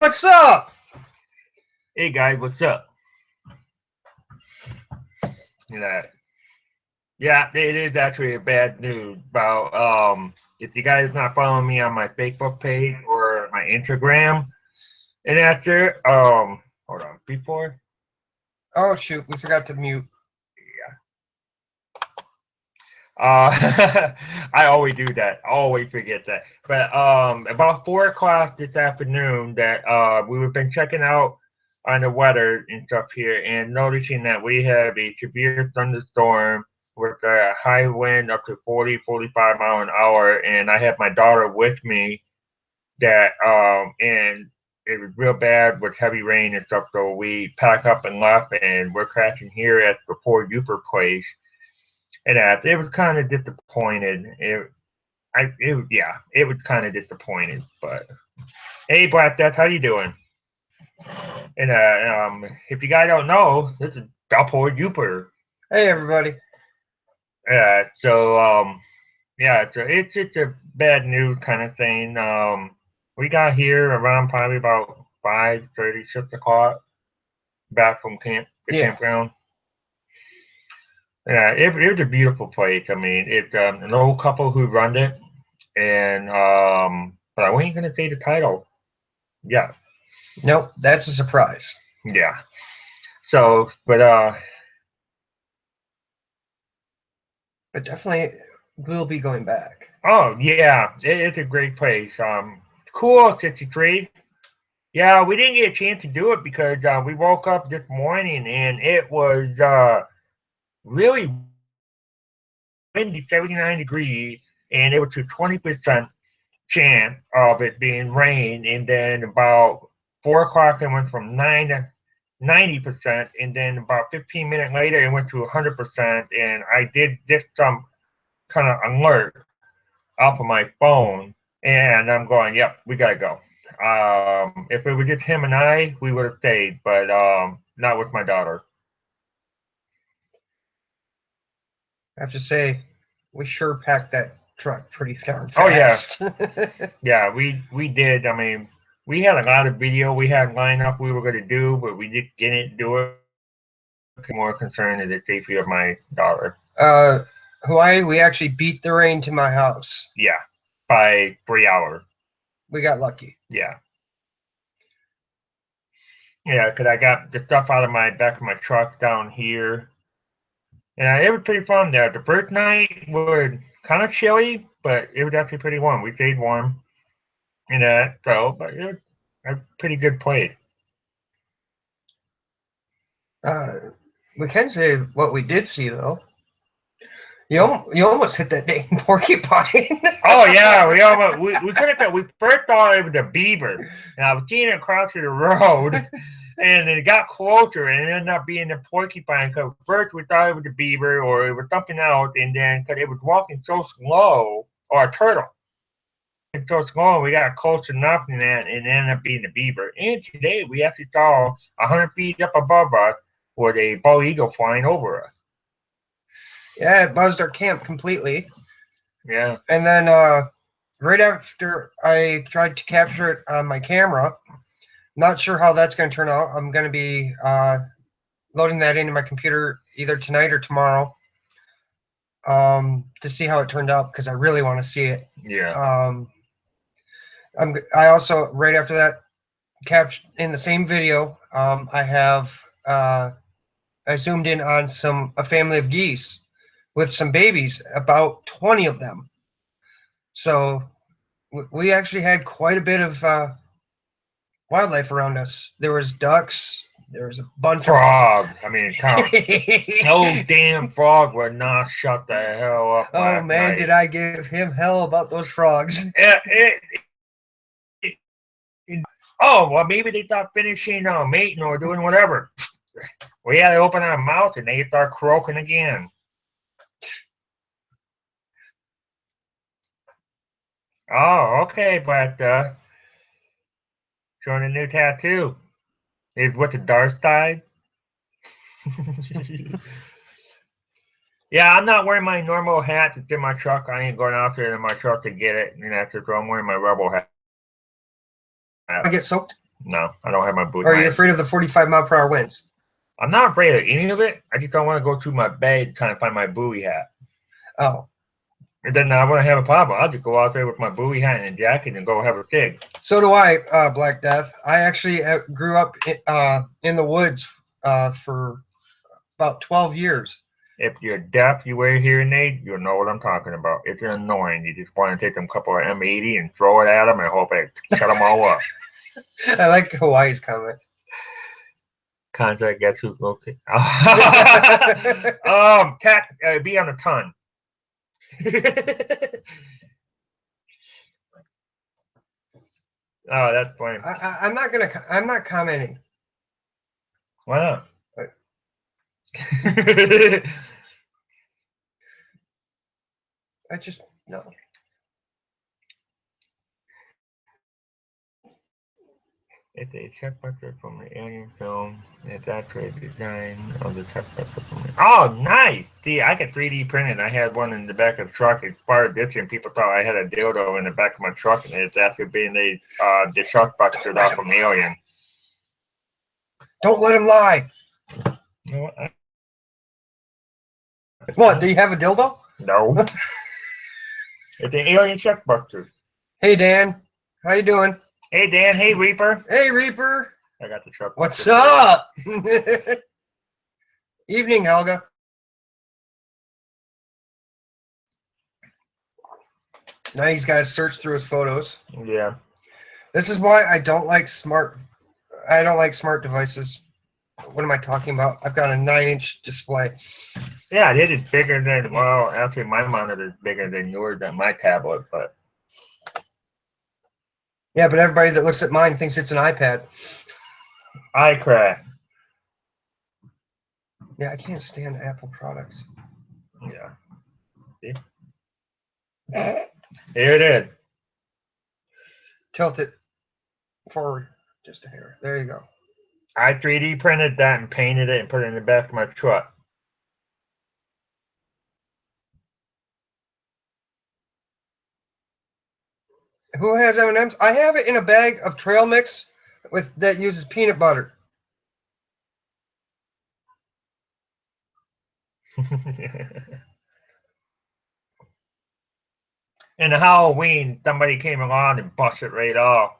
What's up? Hey guys, what's up? Yeah, it is actually a bad news about if you guys not following me on my Facebook page or my Instagram and after hold on before Oh shoot, we forgot to mute. I always do that. I always forget that. But about 4 o'clock this afternoon that we've been checking out on the weather and stuff here and noticing that we have a severe thunderstorm with a high wind up to 40, 45 mile an hour, and I have my daughter with me that and it was real bad with heavy rain and stuff, so we packed up and left and we're crashing here at the Fort Uper place. And it was kind of disappointed. It was kind of disappointed. But hey, Black Death, how you doing? And if you guys don't know, this is Fort Uper. Hey everybody. So it's just a bad news kind of thing. We got here around probably about 5:30, 6 o'clock, back from campground. Yeah, it was a beautiful place. I mean, it's an old couple who run it, and but I wasn't gonna say the title. Yeah. Nope, that's a surprise. Yeah. So, but definitely we'll be going back. oh yeah, it's a great place. Cool 63. Yeah, we didn't get a chance to do it because we woke up this morning and it was really windy, 79 degrees, and it was a 20% chance of it being rain, and then about 4 o'clock it went from 9 to 90%, and then about 15 minutes later it went to 100%, and I did just some kind of alert off of my phone, and I'm going, yep, we gotta go. If it was just him and I, we would have stayed, but not with my daughter. I have to say, we sure packed that truck pretty darn fast. Oh yeah, yeah, we did. I mean, we had a lot of video we had lined up we were going to do, but we just didn't do it. More concerned with the safety of my daughter. Hawaii, we actually beat the rain to my house. Yeah, by 3 hours. We got lucky. Yeah. Yeah, because I got the stuff out of my back of my truck down here. Yeah, it was pretty fun there. The first night was kind of chilly, but it was actually pretty warm. We stayed warm. So, but it was a pretty good place. We can say what we did see though. You almost hit that dang porcupine. Oh yeah, we could have thought we first thought it was a beaver, and I was seeing it across the road, and it got closer, and it ended up being a porcupine. Because first we thought it was a beaver or it was something else, and then because it was walking so slow, or a turtle, and so slow, we got close enough, and then it ended up being a beaver. And today we actually saw 100 feet up above us with a bald eagle flying over us. Yeah, it buzzed our camp completely. Yeah. And then right after I tried to capture it on my camera, not sure how that's going to turn out. I'm going to be loading that into my computer either tonight or tomorrow to see how it turned out because I really want to see it. Yeah. I also, right after that, captured in the same video, I zoomed in on a family of geese with some babies, about 20 of them. So we actually had quite a bit of wildlife around us. There was ducks. There was a bunch frog. I mean, no damn frog would not shut the hell up. Oh man, did I give him hell about those frogs? Oh well, maybe they thought finishing mating or doing whatever. We had to open our mouth and they start croaking again. Oh, okay, but showing a new tattoo. Is what the dark side? Yeah, I'm not wearing my normal hat that's in my truck. I ain't going out there in my truck to get it. And that's just I'm wearing my rebel hat. I get soaked? No, I don't have my boot. Or are you afraid of the 45-mile-per-hour winds? I'm not afraid of any of it. I just don't want to go through my bag trying to find my buoy hat. Oh. And then I wouldn't have a problem. I'll just go out there with my buoy hat and jacket and go have a gig. So do I, Black Death. I actually grew up in the woods for about 12 years. If you're deaf, you wear a hearing aid, you'll know what I'm talking about. It's annoying. You just want to take them a couple of M80 and throw it at them and hope it cut them all up. I like Hawaii's comment. Contract gets who's located. Be on a ton. Oh, that's funny. I'm not commenting. Why not? I just no. It's a checkbuster from the Alien film. It's actually a design of the checkbuster from the... Oh, nice! See, I could 3D print it. I had one in the back of the truck. It's far ditching. People thought I had a dildo in the back of my truck, and it's actually being the checkbuster out from Alien. Don't let him lie. You know what? What? Do you have a dildo? No. It's an Alien checkbuster. Hey Dan, how you doing? Hey Dan. Hey Reaper. Hey Reaper. I got the truck. What's up? Evening, Helga. Now he's got to search through his photos. Yeah. This is why I don't like smart devices. What am I talking about? I've got a 9-inch display. Yeah, it is bigger than, well, actually my monitor is bigger than yours on my tablet, but. Yeah, but everybody that looks at mine thinks it's an iPad. iCrack. Yeah, I can't stand Apple products. Yeah. See? Here it is. Tilt it forward just a hair. There you go. I 3D printed that and painted it and put it in the back of my truck. Who has M&Ms? I have it in a bag of trail mix that uses peanut butter. In the Halloween, somebody came along and busted it right off.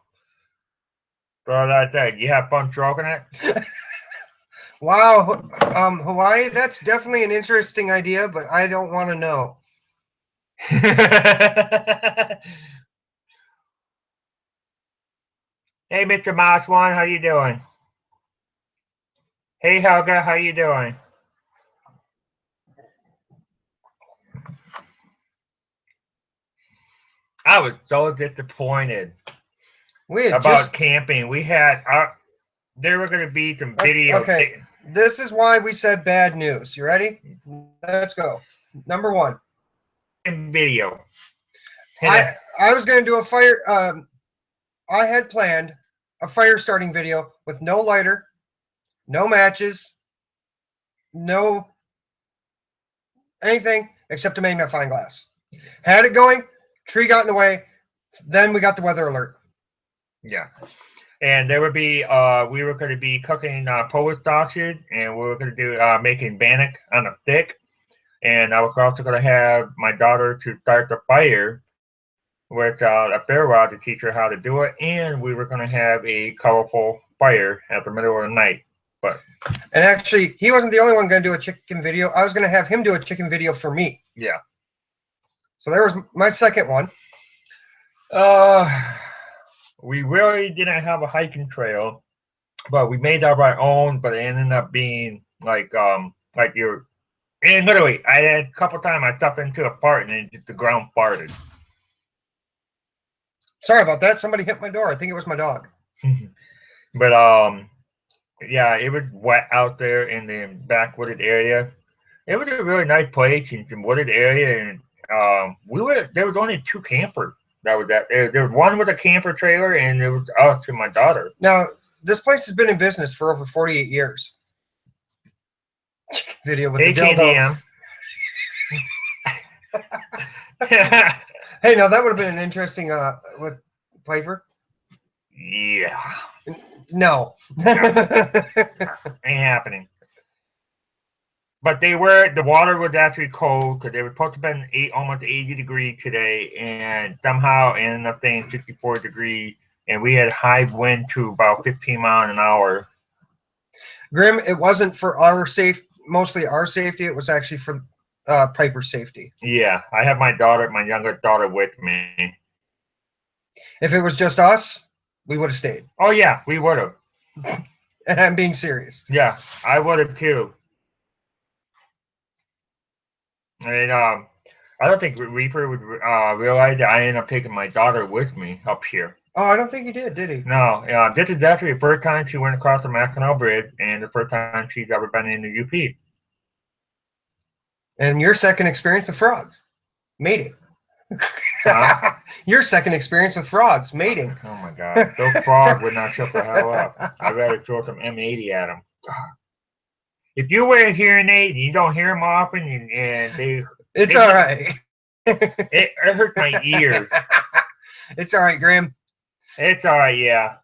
So that's that. You have fun stroking it? Wow, Hawaii, that's definitely an interesting idea, but I don't want to know. Hey, Mr. Moss One, how you doing? Hey, Helga, how you doing? I was so disappointed about camping. We had there were going to be some video. Okay, this is why we said bad news. You ready? Let's go. Number one. Video. I was going to do a fire. I had planned a fire starting video with no lighter, no matches, no anything except a magnifying glass. Had it going. Tree got in the way. Then we got the weather alert. Yeah. And there would be, we were going to be cooking Polish sausage, and we were going to do making bannock on a stick. And I was also going to have my daughter to start the fire with a fair rod to teach her how to do it. And we were going to have a colorful fire at the middle of the night. And actually, he wasn't the only one going to do a chicken video. I was going to have him do a chicken video for me. Yeah. So there was my second one. We really didn't have a hiking trail, but we made up our own. But it ended up being like you're, and literally, I had a couple times I stepped into a part and then the ground farted. Sorry about that. Somebody hit my door. I think it was my dog. But yeah, it was wet out there in the backwooded area. It was a really nice place in some wooded area, and there was only 2 campers. That was that. There was one with a camper trailer, and there was us and my daughter. Now, this place has been in business for over 48 years. Video with the dildo. Hey, now that would have been an interesting with Piper. Yeah, No. ain't happening. But the water was actually cold because they were supposed to be almost 80 degrees today, and somehow it ended up staying 64 degrees, and we had high wind to about 15 miles an hour. Grim, it wasn't for mostly our safety. It was actually for Piper's safety. Yeah, I have my youngest daughter with me. If it was just us, we would have stayed. Oh yeah, we would have. And I'm being serious. Yeah, I would have too. And I don't think Reaper would realize that I ended up taking my daughter with me up here. Oh, I don't think he did he? No, this is actually the first time she went across the Mackinac Bridge and the first time she's ever been in the UP. And your second experience with frogs, mating. Huh? Your second experience with frogs, mating. Oh my God, those frogs would not shut the hell up. I'd rather throw some M80 at them. If you wear a hearing aid and you don't hear them often, and it's all right. It hurts my ears. It's all right, Graham. It's all right, yeah.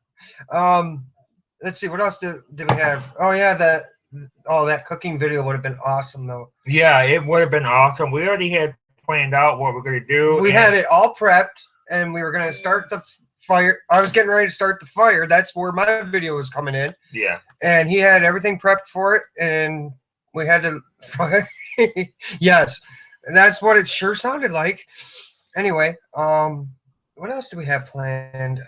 Let's see, what else do we have? Oh yeah, that cooking video would have been awesome though. Yeah, it would have been awesome. We already had planned out what we're gonna do. We had it all prepped, and we were gonna start the fire. I was getting ready to start the fire. That's where my video was coming in. Yeah. And he had everything prepped for it, and we had to. Yes, that's what it sure sounded like. Anyway, what else do we have planned?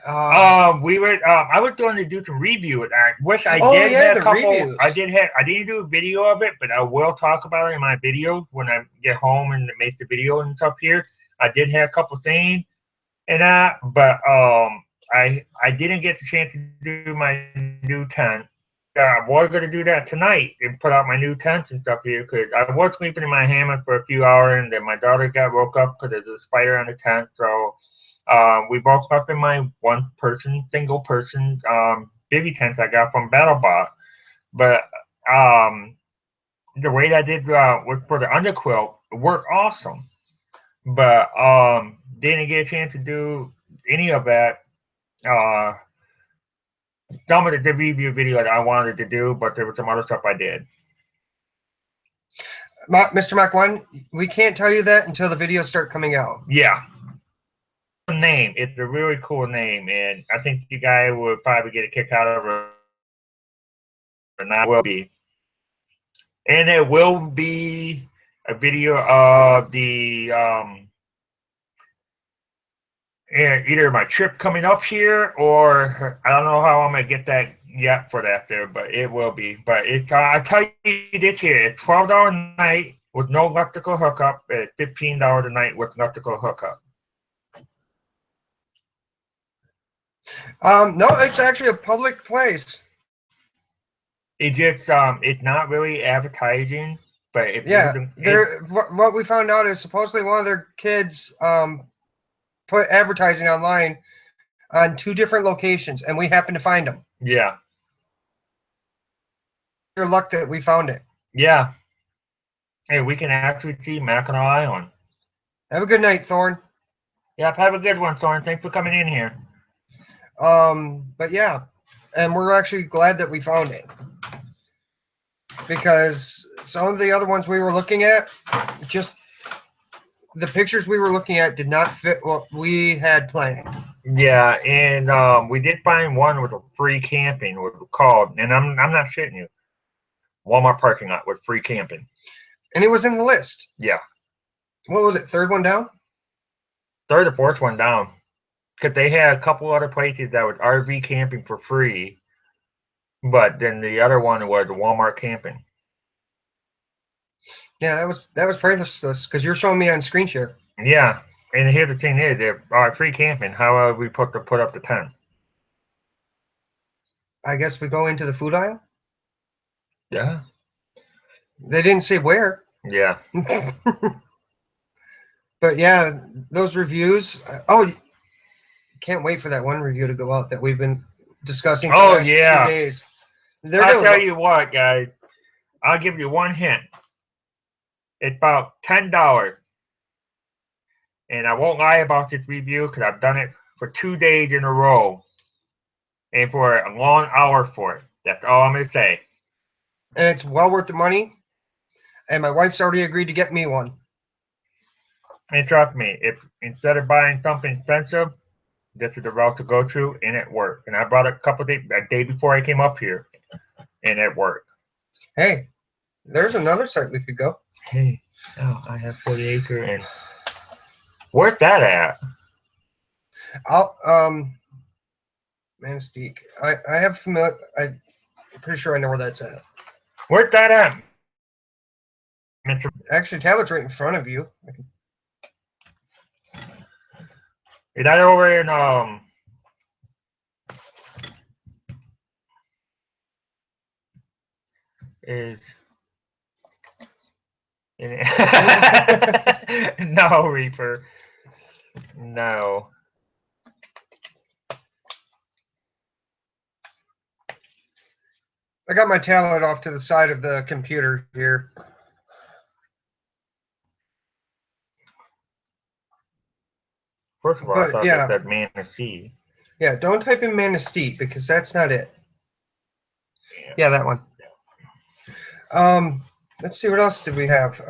We were. I was going to do some review. I wish I Oh, did yeah, have a the couple. reviews. I didn't do a video of it, but I will talk about it in my video when I get home and make the video and stuff here. I did have a couple things and that, but I didn't get the chance to do my new tent. I was going to do that tonight and put out my new tent and stuff here because I was sleeping in my hammock for a few hours and then my daughter woke up because there's a spider on the tent. So we both slept in my single person bivy tent I got from BattleBot. But the way that I did work for the underquilt worked awesome. But didn't get a chance to do any of that. Some of the review video that I wanted to do, but there was some other stuff I did. Mr. Mac 1, we can't tell you that until the videos start coming out. Yeah. Name. It's a really cool name, and I think you guys would probably get a kick out of it. And I will be. And it will be a video of the either my trip coming up here, or I don't know how I'm gonna get that yet for that there, but it will be. But I tell you this here, it's $12 a night with no electrical hookup, and $15 a night with electrical hookup. No, it's actually a public place. It just it's not really advertising, but if what we found out is supposedly one of their kids put advertising online on 2 different locations, and we happened to find them. Yeah. Your luck that we found it. Yeah. Hey, we can actually see Mackinac Island. Have a good night, Thorn. Yep, have a good one, Thorn. Thanks for coming in here. But yeah, and we're actually glad that we found it, because some of the other ones we were looking at, just the pictures we were looking at did not fit what we had planned. Yeah, and we did find one with a free camping, what we called, and I'm not shitting you, Walmart parking lot with free camping. And it was in the list. Yeah. What was it? Third one down? Third or fourth one down. Because they had a couple other places that was RV camping for free, but then the other one was Walmart camping. Yeah, that was priceless because you're showing me on screen share. Yeah, and here's the thing is, they're free camping. How we put up the tent? I guess we go into the food aisle. Yeah. They didn't say where. Yeah. But yeah, those reviews. Oh, can't wait for that one review to go out that we've been discussing for the last 2 days. I'll tell you what, guys. I'll give you one hint. It's about $10. And I won't lie about this review because I've done it for 2 days in a row. and for a long hour for it. That's all I'm gonna say. And it's well worth the money. And my wife's already agreed to get me one. And trust me, if instead of buying something expensive, this is the route to go through, and it worked. And I bought it a day before I came up here, and it worked. Hey, there's another site we could go. Hey, oh, I have 40 acre, and where's that at? Manistee. I have familiar. I'm pretty sure I know where that's at. Where's that at? Actually, tablet's right in front of you. Is that over in is no, Reaper. No. I got my tablet off to the side of the computer here. First of all, I thought that said Manistee. Yeah, don't type in Manistee because that's not it. Yeah, that one. Let's see, what else did we have?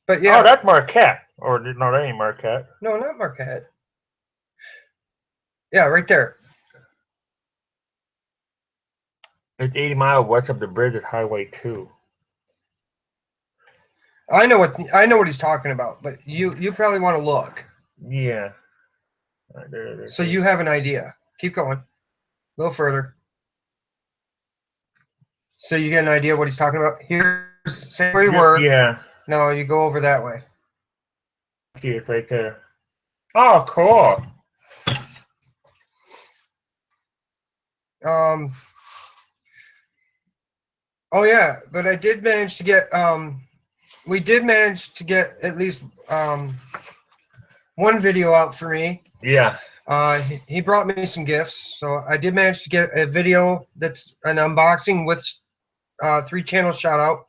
But yeah. Oh, that's Marquette. Or no, that ain't Marquette. No, not Marquette. Yeah, right there. It's 80 miles west of the bridge at Highway 2. I know what he's talking about, but you probably want to look. Yeah. So you have an idea. Keep going. A little further. So you get an idea what he's talking about. Here's say where you were. Yeah. No, you go over that way. See it right there. Oh, cool. Oh yeah, but I did manage to get we did manage to get at least one video out for me. Yeah. He brought me some gifts, so I did manage to get a video that's an unboxing with 3-channel shout out,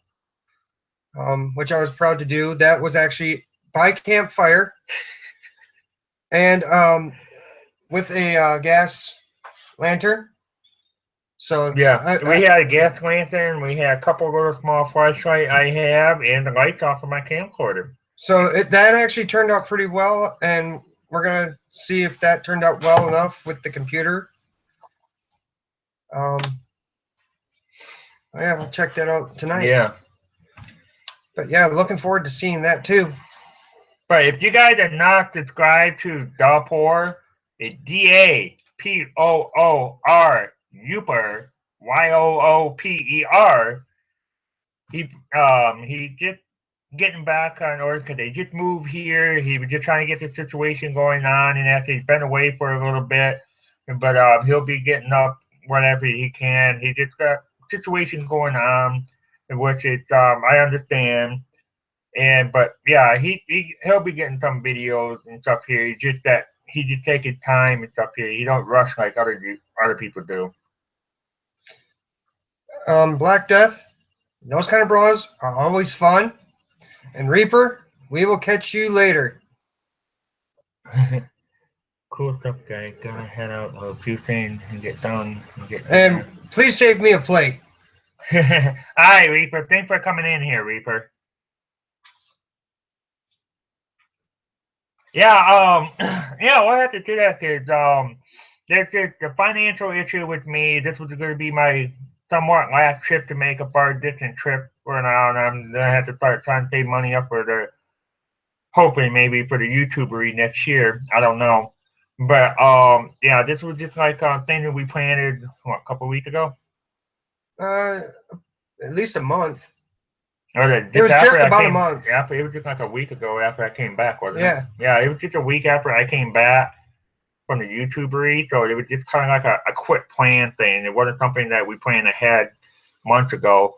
which I was proud to do. That was actually by campfire and with a gas lantern. So yeah, we had a gas lantern, we had a couple of little small flashlight I have, and the lights off of my camcorder. So that actually turned out pretty well, and we're gonna see if that turned out well enough with the computer. Yeah, we'll check that out tonight. Yeah. But yeah, looking forward to seeing that too. But if you guys are not subscribed to Dapoor, it's DAPOOR Yooper YOOPER. He just getting back on order because they just moved here. He was just trying to get the situation going on, and after he's been away for a little bit, but he'll be getting up whenever he can. He just got situation going on, which is I understand. But yeah, he'll be getting some videos and stuff here. It's just that he just take his time and stuff here. He don't rush like other people do. Black Death, those kind of bras are always fun. And Reaper, we will catch you later. Cool stuff, guys. Gotta head out a few things and get done. And please save me a plate. Hi, Reaper. Thanks for coming in here, Reaper. Yeah, yeah, we'll have to do that because there's just the financial issue with me. This was going to be my somewhat last trip to make a far distant trip for now, and I'm gonna have to start trying to save money up for the hoping maybe for the YouTubery next year. I don't know. But yeah, this was just like a thing that we planned a couple of weeks ago. At least a month. It was just about a month. Yeah, it was just like a week ago after I came back, wasn't it? Yeah, it was just a week after I came back from the YouTubery, so it was just kind of like a quick plan thing. It wasn't something that we planned ahead months ago,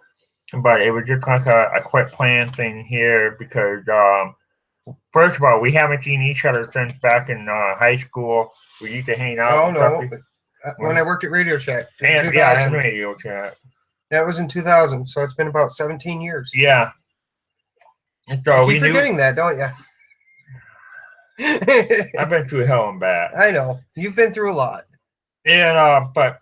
but it was just like a quick plan thing here because first of all, we haven't seen each other since back in high school. We used to hang out. Oh no, when I worked at Radio Shack. And Radio Shack. That was in 2000, so it's been about 17 years. Yeah. And so you keep forgetting that, don't you? I've been through hell and back. I know. You've been through a lot. And but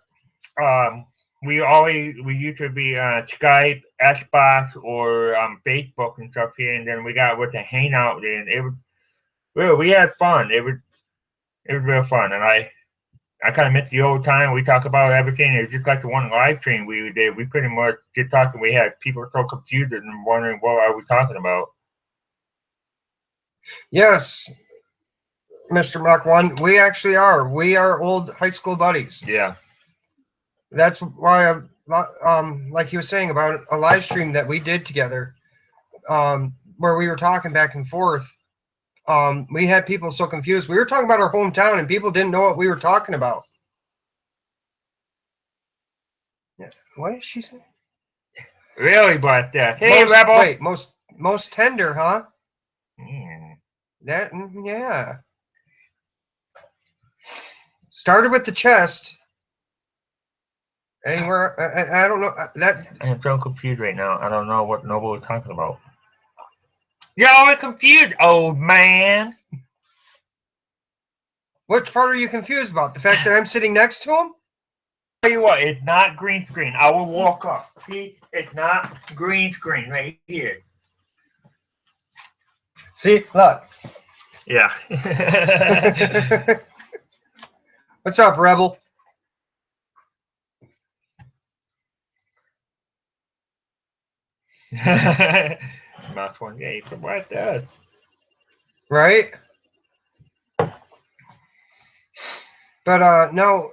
we used to be Skype, Xbox, or Facebook and stuff here, and then we got with the Hangout, and it was we had fun. It was real fun, and I kind of miss the old time. We talk about everything. It's just like the one live stream we did. We pretty much just talked, and we had people so confused and wondering what are we talking about. Yes, Mr. Mach 1, we actually are. We are old high school buddies. Yeah. That's why like he was saying about a live stream that we did together, where we were talking back and forth. We had people so confused. We were talking about our hometown, and people didn't know what we were talking about. Yeah. What did she say? Really, but hey, Rebel. Wait, most tender, huh? That yeah. Started with the chest. Anywhere, I don't know that. I am so confused right now. I don't know what Noble is talking about. Y'all are confused, old man. What part are you confused about? The fact that I'm sitting next to him? Tell you what, it's not green screen. I will walk up. See, it's not green screen right here. See, look. Yeah. What's up, Rebel? Mach 28, but what does? Right? But no,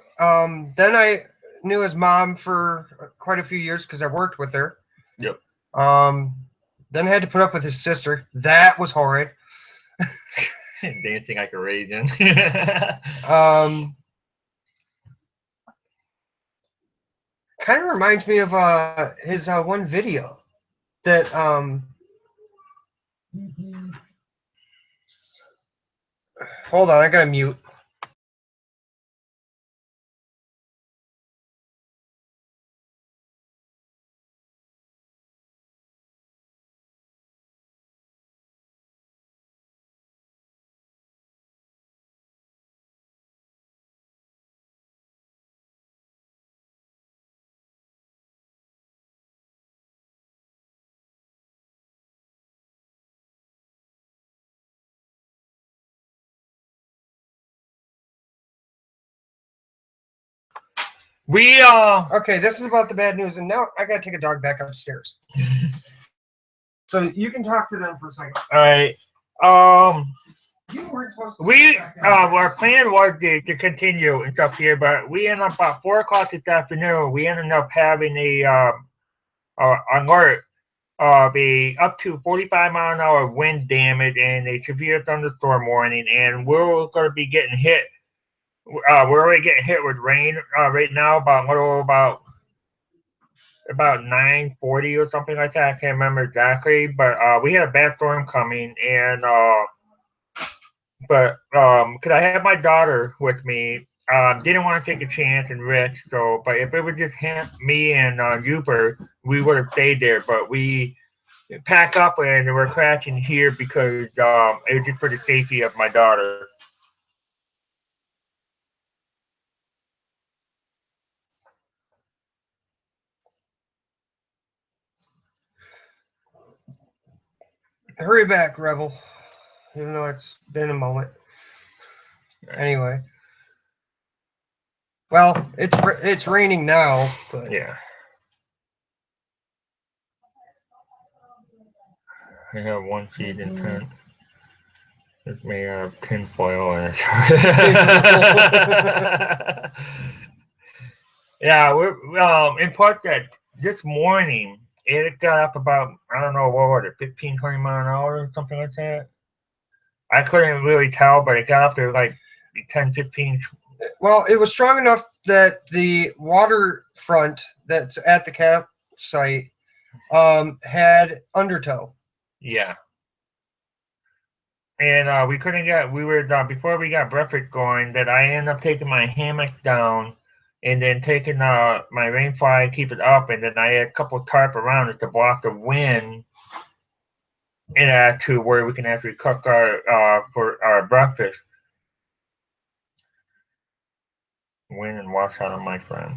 then I knew his mom for quite a few years because I worked with her. Yep. Then I had to put up with his sister. That was horrid. Dancing like a raisin. Kind of reminds me of his one video that hold on, I gotta mute. We Okay, this is about the bad news, and now I gotta take a dog back upstairs. So you can talk to them for a second. All right. You weren't supposed to. Our plan was to continue and stuff here, but we ended up about 4 o'clock this afternoon. We ended up having a alert, be up to 45-mile-an-hour wind damage and a severe thunderstorm warning, and we're going to be getting hit. We're already getting hit with rain right now. About 9:40 or something like that. I can't remember exactly, but we had a bad storm coming, and because I had my daughter with me, didn't want to take a chance and risk. So, but if it was just me and Uber, we would have stayed there. But we pack up and we're crashing here because it was just for the safety of my daughter. Hurry back, Rebel. Even though it's been a moment. Anyway. Well, it's raining now, but Yeah. I have one seed in tent. It's made out of tinfoil and it's yeah, we're in part that this morning it got up about, I don't know, what was it, 15, 20 mile an hour or something like that. I couldn't really tell, but it got up to like 10, 15. Well, it was strong enough that the waterfront that's at the campsite had undertow. Yeah. And we were before we got breakfast going, that I ended up taking my hammock down and then taking my rain fly, keep it up, and then I had a couple tarp around it to block the wind. and to where we can actually cook our for our breakfast. Win and wash out of my friend.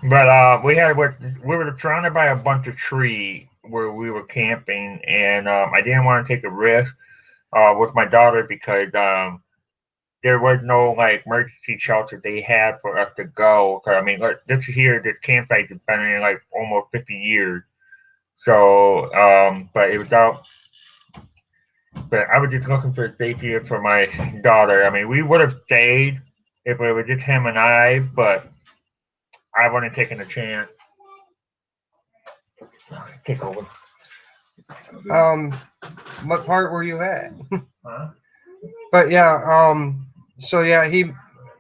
But we were surrounded by a bunch of trees where we were camping, and I didn't want to take a risk with my daughter because there was no like emergency shelter they had for us to go. 'Cause, I mean, like, this campsite has been in like almost 50 years. So, but it was out. But I was just looking for safety for my daughter. I mean, we would have stayed if it was just him and I, but I wasn't taking a chance. Take over. What part were you at? Huh? But yeah, so yeah, he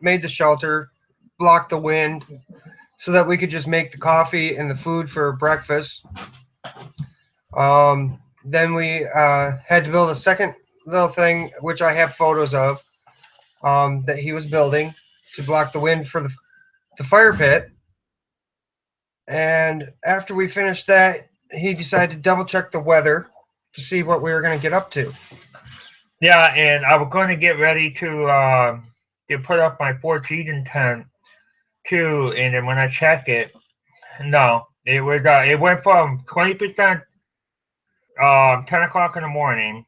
made the shelter, blocked the wind, so that we could just make the coffee and the food for breakfast. Then we had to build a second little thing, which I have photos of, that he was building to block the wind for the fire pit. And after we finished that, he decided to double check the weather to see what we were going to get up to. Yeah, and I was going to get ready to put up my Four Seasons tent too, and then when I check it, no, it went from 20% 10 o'clock in the morning,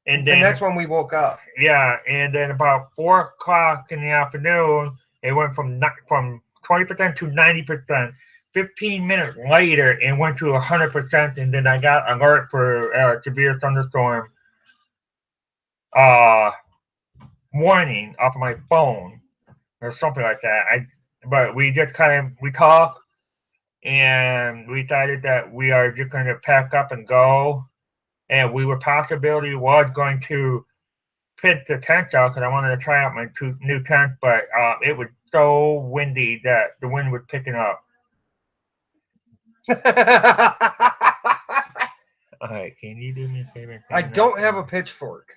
and then that's when we woke up. Yeah, and then about 4 o'clock in the afternoon, it went from 20% to 90%. 15 minutes later, it went to 100%, and then I got alert for severe thunderstorm warning off of my phone or something like that. But we just we talked, and we decided that we are just going to pack up and go, and we were possibility was going to put the tent out because I wanted to try out my new tent, but it was so windy that the wind was picking up. All right, can you do me a favor? I don't have a pitchfork,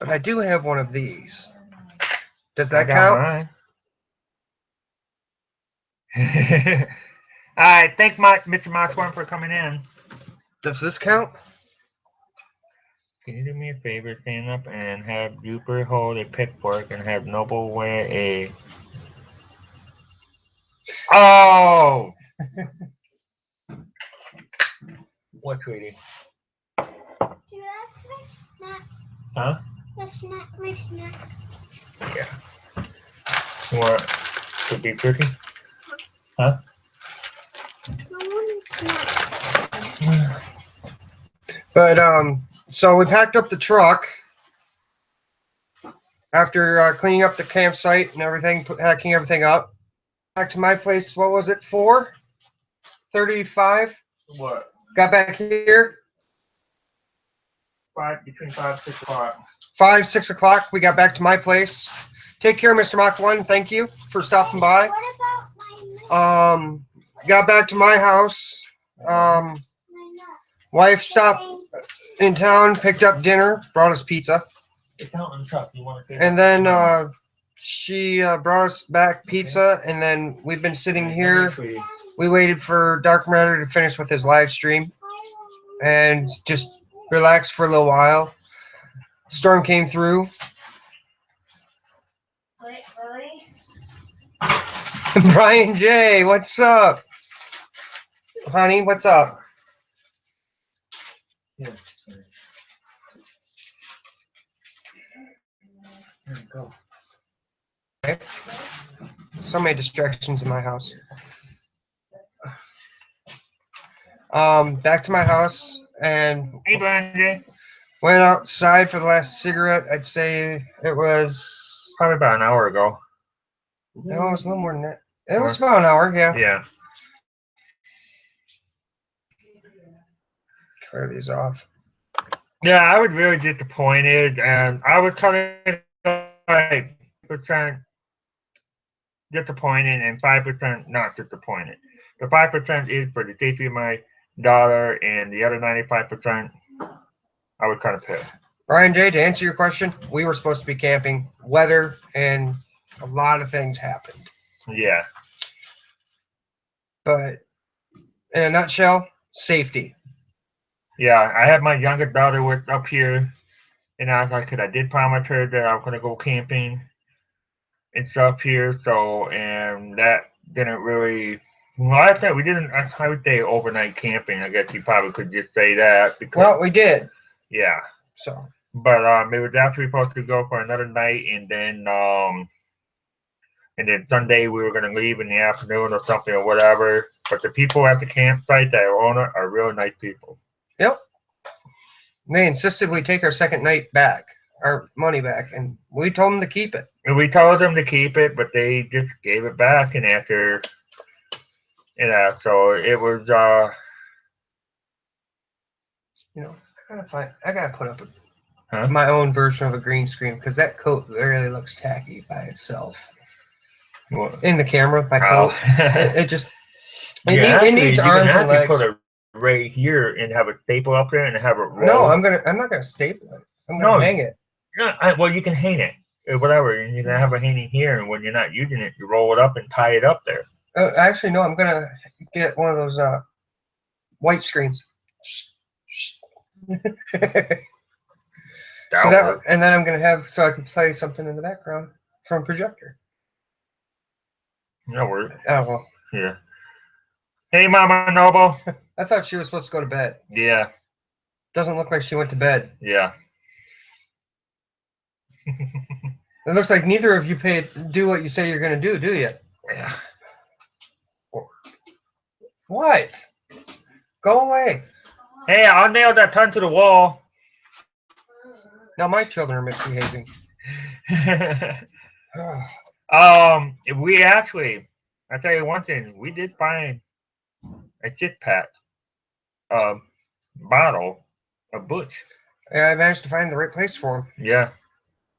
but I do have one of these. Does that count? All right, thank Mr. Moxborn for coming in. Does this count? Can you do me a favor? Stand up and have Duper hold a pitchfork and have Noble wear a. Oh! What, sweetie? Do you have my snack? Huh? My snack. Yeah. What? To be tricky? Huh? I want a snack. But so we packed up the truck after cleaning up the campsite and everything, packing everything up. Back to my place. What was it? 4:35. What? Got back here. Between 5 and 6 o'clock. 5, 6 o'clock. We got back to my place. Take care, Mr. Mach 1. Thank you for stopping by. What about my nut? Got back to my house. My nut. Wife stopped in town, picked up dinner, brought us pizza. It's out in the truck. You want to And then she brought us back pizza, and then we've been sitting here. We waited for Dark Matter to finish with his live stream and just relaxed for a little while. Storm came through. Brian J, what's up? Honey, what's up? Yeah. There you go. Okay. So many distractions in my house. Back to my house and Hey, Brian. went outside for the last cigarette. I'd say it was Probably about an hour ago. no, it was a little more than that. It was about an hour, yeah. Yeah. Clear these off. Yeah, I was really disappointed, and I was kind of like 5% disappointed and 5% not disappointed. The 5% is for the safety of my daughter, and the other 95%, I was kind of pissed. Brian J, to answer your question, we were supposed to be camping. Weather and a lot of things happened. Yeah. But in a nutshell, safety. Yeah, I had my younger daughter with up here, and I was like, 'cause I did promise her that I was gonna go camping and stuff here. So, and that didn't really. Well, I think we didn't. I would say overnight camping. I guess you probably could just say that because Well, we did. yeah. So But it was actually supposed to go for another night, and then Sunday we were gonna leave in the afternoon or something or whatever. But the people at the campsite that own it are real nice people. yep. They insisted we take our second night back, our money back, and we told them to keep it. And we told them to keep it, but they just gave it back. And after, so it was, You know, I gotta put up Huh? my own version of a green screen because that coat really looks tacky by itself. well, In the camera, my oh. coat, it just it, Yeah, it needs actually, you arms can and actually legs. put it right here and have a staple up there and have it roll. No, I'm not gonna staple it. I'm gonna No. hang it. No, well, you can hang it, whatever, and you can have it hanging here. And when you're not using it, you roll it up and tie it up there. Actually, no, I'm gonna get one of those white screens. And then I'm gonna have so I can play something in the background from a projector. That works. Oh well, Yeah. Hey, Mama Noble. I thought she was supposed to go to bed. Yeah. Doesn't look like she went to bed. Yeah. It looks like neither of you do what you say you're gonna do you? Yeah. What? Go away. Hey, I'll nail that ton to the wall. Now my children are misbehaving. We actually, I'll tell you one thing, we did find a Jit Pack bottle of Butch. Yeah, I managed to find the right place for them. Yeah.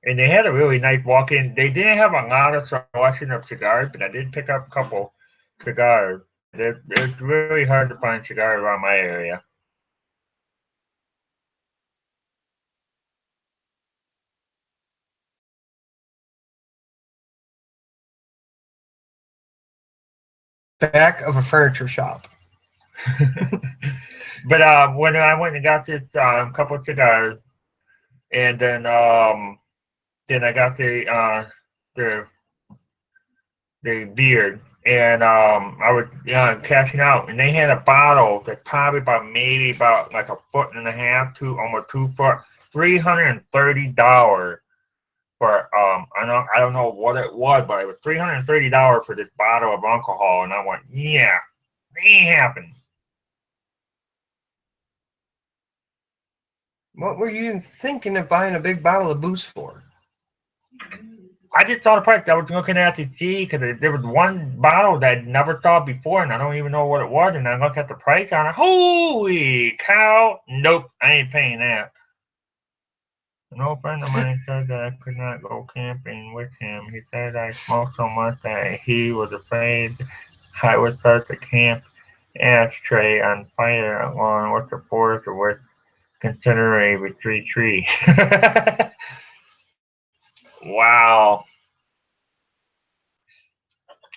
And they had a really nice walk-in. They didn't have a lot of selection of cigars, but I did pick up a couple cigars. It's really hard to find cigars around my area. Back of a furniture shop. But when I went and got this couple of cigars, and then I got the beard, and I was cashing out, and they had a bottle that's probably maybe about like a foot and a half to almost 2 foot, $330 for I don't know what it was, but it was $330 for this bottle of alcohol, and I went, yeah, it ain't happening. What were you thinking of buying a big bottle of booze for? I just saw the price. I was looking at the G because there was one bottle that I'd never saw before, and I don't even know what it was. And I looked at the price on it. Holy cow! Nope, I ain't paying that. An old friend of mine said that I could not go camping with him. He said I smoked so much that he was afraid I would start the camp ashtray on fire along with the forest or would consider a retreat tree. Wow.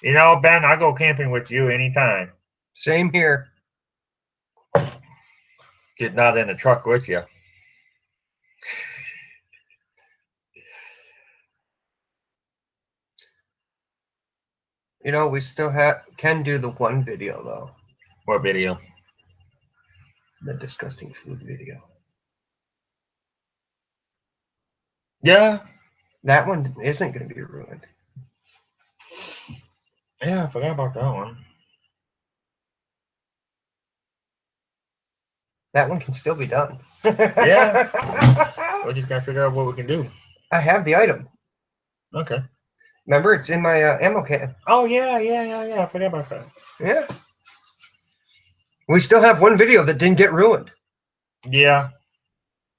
You know, Ben, I'll go camping with you anytime. Same here. Get not in the truck with you. You know, we still can do the one video though. What video? The disgusting food video. Yeah. That one isn't going to be ruined. Yeah, I forgot about that one. That one can still be done. Yeah. We just gotta figure out what we can do. I have the item. Okay. Remember, it's in my ammo can. Oh yeah. I forgot about that. Yeah. We still have one video that didn't get ruined. Yeah.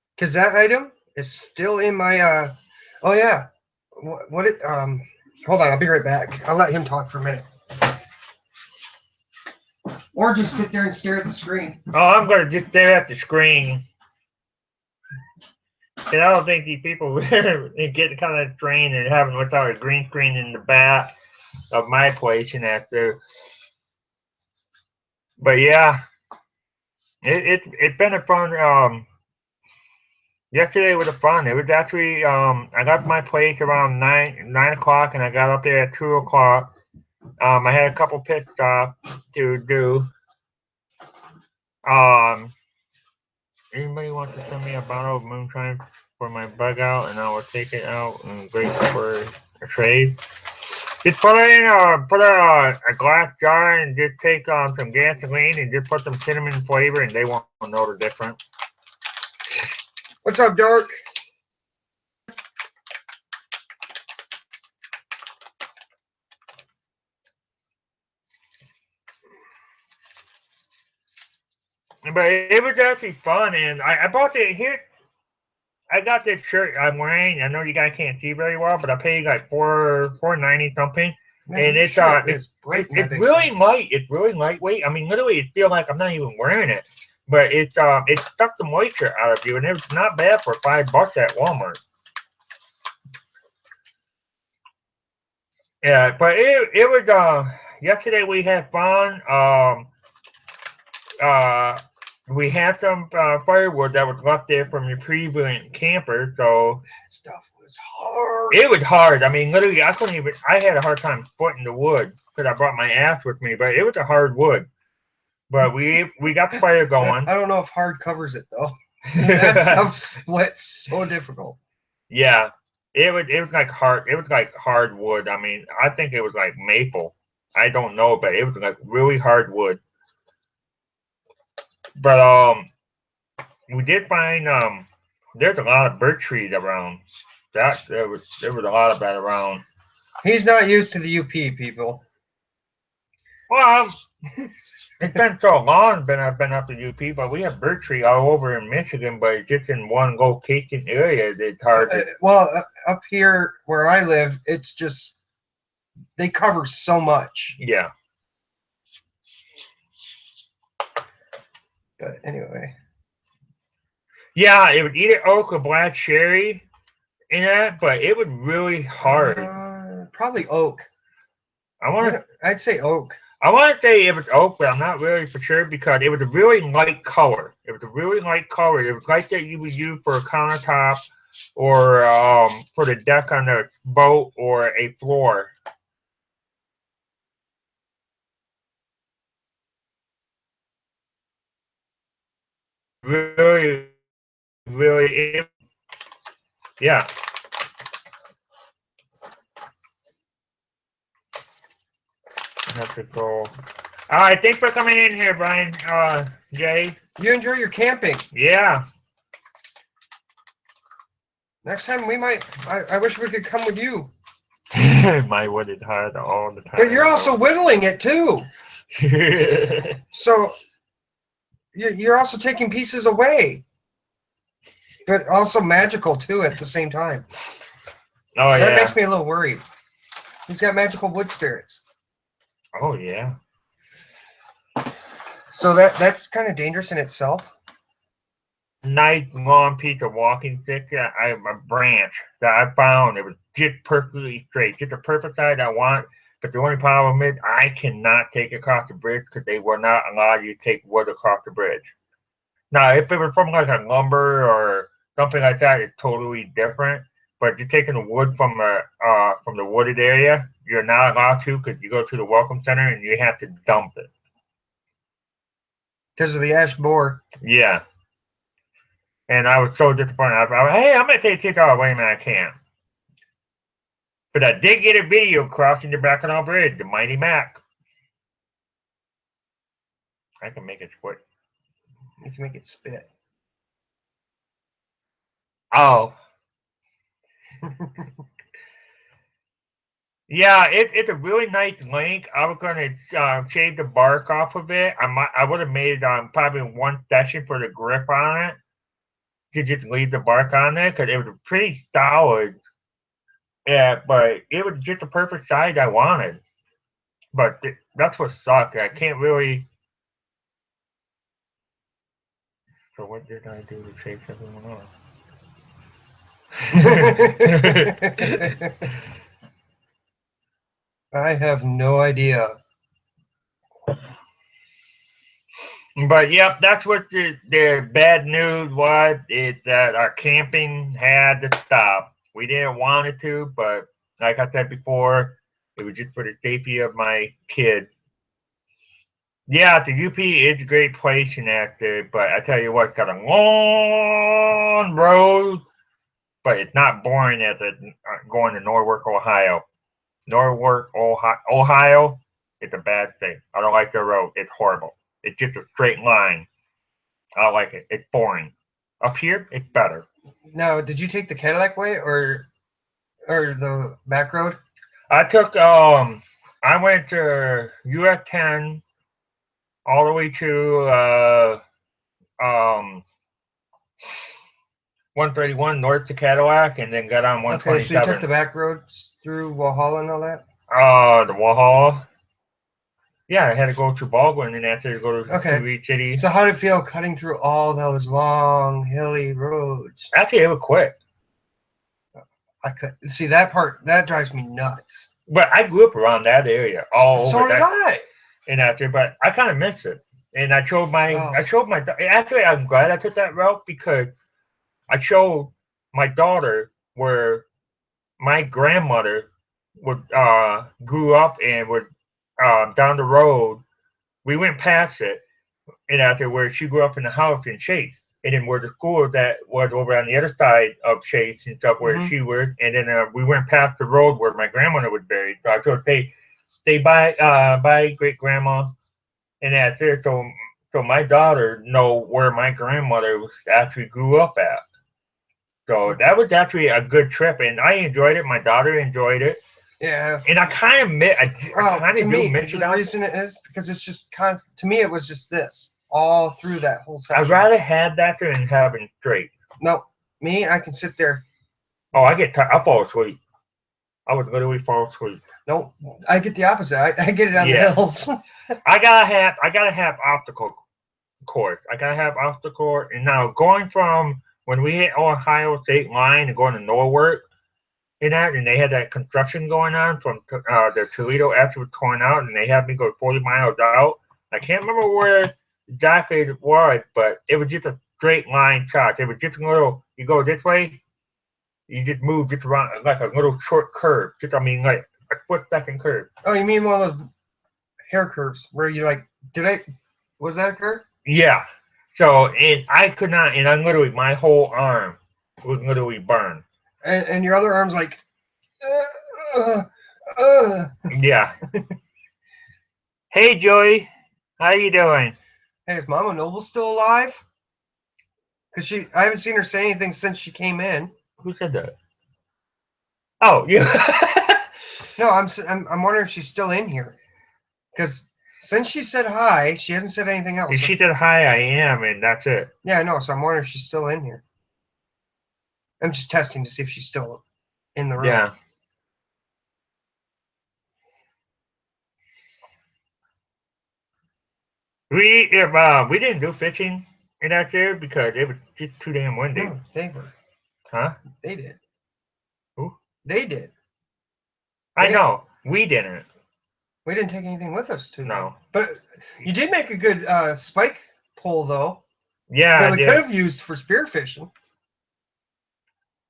Because that item is still in my, oh yeah. Hold on, I'll be right back. I'll let him talk for a minute. Or just sit there and stare at the screen. Oh, I'm gonna just stare at the screen. And I don't think these people get kind of trained and having without a green screen in the back of my place and after. But yeah, it's been a fun. Yesterday was a fun. It was actually I left my place around 9 o'clock, and I got up there at 2 o'clock. I had a couple pit stops to do. Anybody want to send me a bottle of moonshine for my bug out, and I will take it out and grateful for a trade. Just put it in a glass jar and just take some gasoline and just put some cinnamon flavor, and they won't know the difference. What's up, Dark? But it was actually fun, and I bought it here. I got this shirt I'm wearing. I know you guys can't see very well, but I paid like $4.90 something. Man, And your it's shirt is bright in my it's basement. really light. It's really lightweight. I mean, literally, it feels like I'm not even wearing it. But it sucks the moisture out of you, and it's not bad for $5 at Walmart. Yeah, but it was yesterday we had fun. We had some firewood that was left there from the previous camper, so Stuff was hard. it was hard. I mean, literally, I couldn't even. I had a hard time footing the wood because I brought my axe with me, but it was a hard wood. But we got the fire going. I don't know if hard covers it though. That stuff splits so difficult. Yeah, it was like hard. It was like hardwood. I mean, I think it was like maple. I don't know, but it was like really hard wood. But we did find there's a lot of birch trees around. There was a lot of that around. He's not used to the UP, people. Well, it's been so long I've been up to UP, but we have birch tree all over in Michigan, but it's just in one location area. It's hard to. Up here where I live, it's just they cover so much. Yeah. But anyway. Yeah, it was either oak or black cherry in that, but it was really hard. Probably oak. I'd say oak. I want to say it was oak, but I'm not really for sure because it was a really light color. It was a really light color. It was like that you would use for a countertop or for the deck on a boat or a floor. Really, yeah. Have to go. All right, thanks for coming in here, Brian. Jay. You enjoy your camping. Yeah. Next time we might. I wish we could come with you. My wood is hard all the time. But you're also whittling it too. So you're also taking pieces away. But also magical too at the same time. Oh yeah. That makes me a little worried. He's got magical wood spirits. Oh yeah. So that's kind of dangerous in itself. Nice long piece of walking stick. I have a branch that I found. It was just perfectly straight, just the perfect size I want. But the only problem is I cannot take it across the bridge because they will not allow you to take wood across the bridge. Now, if it was from like a lumber or something like that, it's totally different. But if you're taking the wood from the wooded area, you're not allowed to because you go to the welcome center and you have to dump it. Because of the ash borer. Yeah. And I was so disappointed. I was, hey, I'm going to take this all away, man. I can't. But I did get a video crossing the Mackinac Bridge, the Mighty Mac. I can make it quick. You can make it spit. Oh. Yeah, it's a really nice link. I was going to shave the bark off of it. I would have made probably one session for the grip on it to just leave the bark on there because it was pretty solid. Yeah, but it was just the perfect size I wanted. But that's what sucked. I can't really. So what did I do to shave everyone off? I have no idea. But yep, that's what the bad news was. Is that our camping had to stop. We didn't want it to, but like I said before, it was just for the safety of my kid. Yeah, the UP is a great place in that, but I tell you what, got a long road, but it's not boring as going to Norwalk, Ohio. Norwalk, Ohio, it's a bad thing. I don't like the road. It's horrible. It's just a straight line. I don't like it. It's boring. Up here, it's better. Now, did you take the Cadillac way or the back road? I took I went to US 10 all the way to 131 north to Cadillac, and then got on Okay, so you took 127. the back roads through Walhalla and all that? The Walhalla. Yeah, I had to go to Baldwin and after to go to Okay. Sioux City. So how did it feel cutting through all those long, hilly roads? Actually, it was quick. I could see that part. That drives me nuts. But I grew up around that area, all So over did that I. and out there. But I kind of miss it. And I showed my, Oh. Actually, I'm glad I took that route because I showed my daughter where my grandmother would grew up and would down the road. We went past it and out there where she grew up in the house in Chase. And then where the school that was over on the other side of Chase and stuff where she was, and then we went past the road where my grandmother was buried. So I told her, stay by great grandma, and that's it. So my daughter know where my grandmother actually grew up at. So that was actually a good trip, and I enjoyed it. My daughter enjoyed it, Yeah. and I kind of miss. I kind To of do me, miss it. the reason it is because it's just constant. To me, it was just this all through that whole section. I'd rather have that than having straight. No, me, I can sit there. Oh, I get tired. I fall asleep. I would literally fall asleep. No, I get the opposite. I get it on Yeah. the hills. I gotta have obstacle course. I gotta have obstacle course. And now going from when we hit Ohio State line and going to Norwalk and that, and they had that construction going on from the Toledo after it was torn out, and they had me go 40 miles out. I can't remember where exactly it was, but it was just a straight line shot. It was just a little. You go this way, you just move just around like a little short curve. Just like a split-second curve. Oh, you mean one of those hair curves where you like? Was that a curve? Yeah. So, and I could not, and I literally, my whole arm was literally burned. And your other arm's like. Uh. Yeah. Hey, Joey. How you doing? Hey, is Mama Noble still alive? Cause I haven't seen her say anything since she came in. Who said that? Oh, you. No, I'm wondering if she's still in here. Cause since she said hi, she hasn't said anything else. If she said hi, I am, and that's it. Yeah, I know. So I'm wondering if she's still in here. I'm just testing to see if she's still in the room. Yeah. We didn't do fishing in that there because it was just too damn windy. No, they were. Huh? They did. Who? They did. I know. We didn't. We didn't take anything with us to. No. But you did make a good spike pole though. Yeah, That I we did. could have used for spearfishing.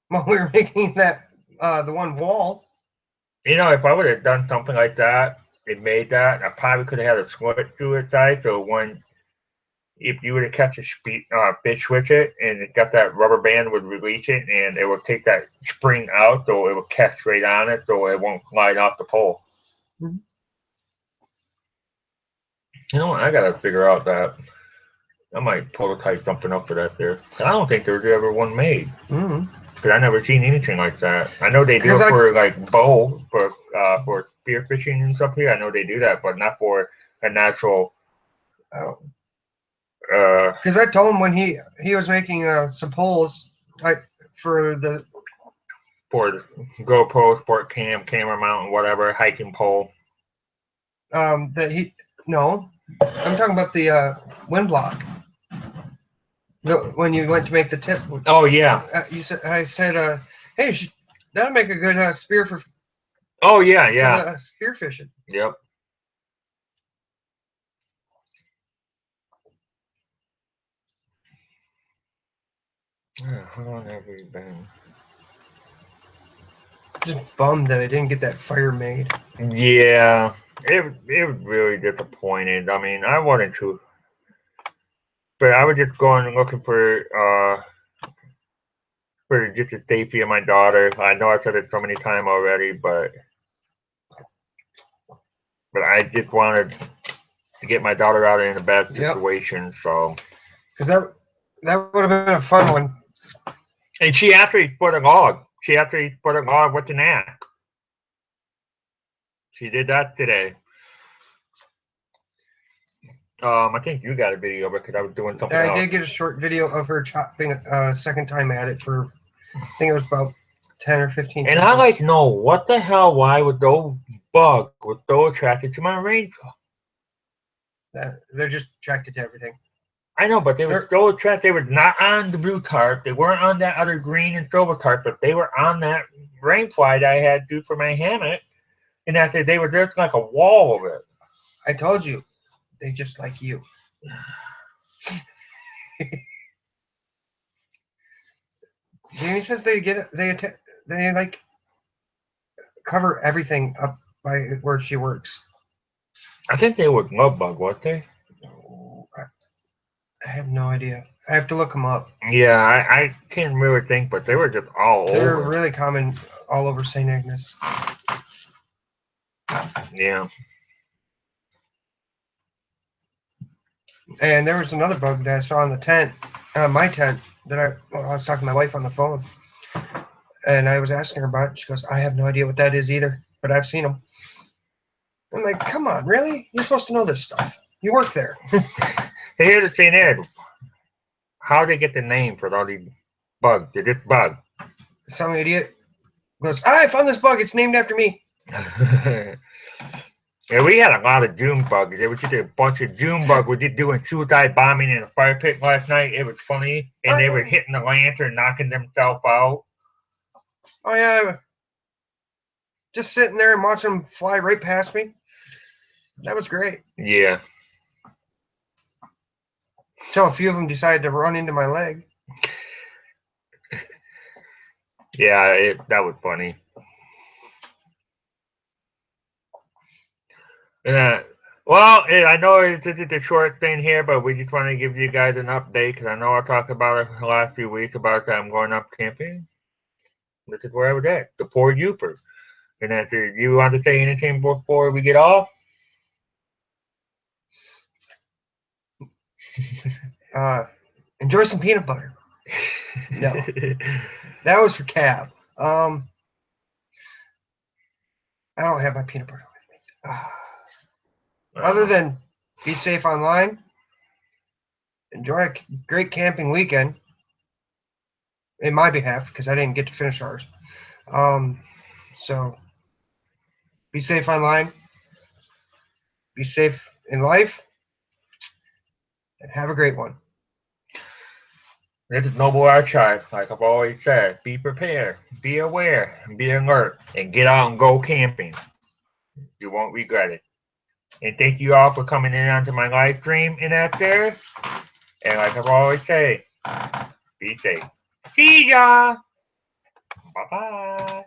While we were making that the one wall. You know, if I would have done something like that, it made that, I probably could have had a slit through its side. So if you were to catch a fish with it, and it got that rubber band would release it, and it would take that spring out, so it would catch right on it, so it won't glide off the pole. Mm-hmm. You know what? I gotta figure out that. I might prototype something up for that there. I don't think there's ever one made. Mm-hmm. Because I never seen anything like that. I know they do it for like bow for spearfishing and stuff here. I know they do that, but not for a natural. Because I told him when he was making some poles, like for the GoPro, sport cam, camera mount, whatever, hiking pole. I'm talking about the wind block. When you went to make the tip. Oh yeah. I said, hey, that'll make a good spear for. Oh yeah. For spear fishing. Yep. How long have we been? Just bummed that I didn't get that fire made. Yeah, it was really disappointed. I mean, I wanted to, but I was just going and looking for just a safety of my daughter. I know I said it so many times already, but I just wanted to get my daughter out in a bad Yep. situation. So, Because that would have been a fun one. and she actually put a log. She actually put a log with the knack. She did that today. I think you got a video of it because I was doing something I else. did get a short video of her chopping second time at it for, I think it was about 10 or 15 And seconds. I like to know what the hell, why would those bugs were so attracted to my range? They're just attracted to everything. I know, but they were so attracted. They were not on the blue tarp. They weren't on that other green and silver tarp, but they were on that rain fly that I had to do for my hammock. And that they were just like a wall of it. I told you, they just like you. Jamie says they like cover everything up by where she works. I think they were love bug, weren't they? I have no idea. I have to look them up. Yeah, I can't really think, but they were just all They're over. really common all over St. Agnes. Yeah. And there was another bug that I saw in the tent, my tent, that I was talking to my wife on the phone. And I was asking her about it. She goes, I have no idea what that is either, but I've seen them. I'm like, come on, really? You're supposed to know this stuff. You work there. Hey, here's the thing, Ed. How they get the name for all these bugs? They're just bug. Some idiot goes, I found this bug. It's named after me. Yeah, we had a lot of June bugs. There was just a bunch of June bugs. We did doing suicide bombing in a fire pit last night. It was funny, and they were hitting the lantern, knocking themselves out. Oh, yeah. Just sitting there and watching them fly right past me. That was great. Yeah. Until a few of them decided to run into my leg. Yeah, that was funny. Well, I know it's a short thing here, but we just want to give you guys an update because I know I talked about it the last few weeks about I'm going up camping. This is where I was at, the Port Uper. And after you want to say anything before we get off? Enjoy some peanut butter. No. That was for Cab. I don't have my peanut butter with me. Other than be safe online, enjoy a great camping weekend in my behalf because I didn't get to finish ours. So be safe online, be safe in life, and have a great one. This is Noble Archive. Like I've always said, be prepared, be aware, be alert, and get out and go camping. You won't regret it. And thank you all for coming in onto my live stream in that there. And like I've always say, be safe. See ya. Bye-bye.